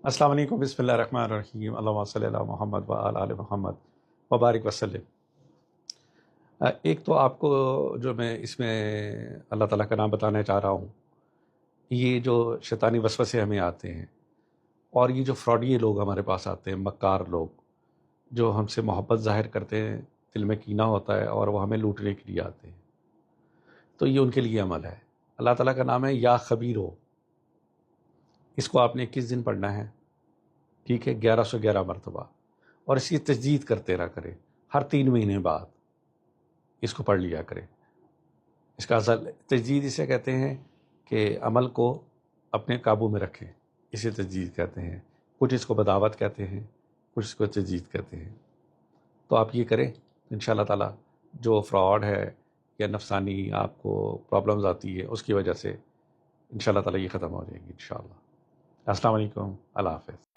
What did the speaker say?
السلام علیکم، بسم اللہ الرحمن الرحیم، اللہم صلی علی محمد و آل محمد وبارک وسلم۔ ایک تو آپ کو جو میں اس میں اللہ تعالیٰ کا نام بتانا چاہ رہا ہوں، یہ جو شیطانی وسوسے ہمیں آتے ہیں اور یہ جو فراڈی لوگ ہمارے پاس آتے ہیں، مکار لوگ جو ہم سے محبت ظاہر کرتے ہیں، دل میں کینہ ہوتا ہے اور وہ ہمیں لوٹنے کے لیے آتے ہیں، تو یہ ان کے لیے عمل ہے۔ اللہ تعالیٰ کا نام ہے یا خبیر ہو، اس کو آپ نے 21 دن پڑھنا ہے، ٹھیک ہے، 1111 مرتبہ، اور اس کی تجدید کرتے رہا کرے، ہر 3 مہینے بعد اس کو پڑھ لیا کرے۔ اس کا اصل تجدید اسے کہتے ہیں کہ عمل کو اپنے قابو میں رکھیں، اسے تجدید کہتے ہیں۔ کچھ اس کو بداوت کہتے ہیں، کچھ اس کو تجدید کہتے ہیں۔ تو آپ یہ کریں، ان شاء اللہ تعالیٰ جو فراڈ ہے یا نفسانی آپ کو پرابلمز آتی ہے اس کی وجہ سے ان شاء اللہ تعالیٰ یہ ختم ہو جائیں گی ان شاء اللہ۔ السلام علیکم، اللہ حافظ۔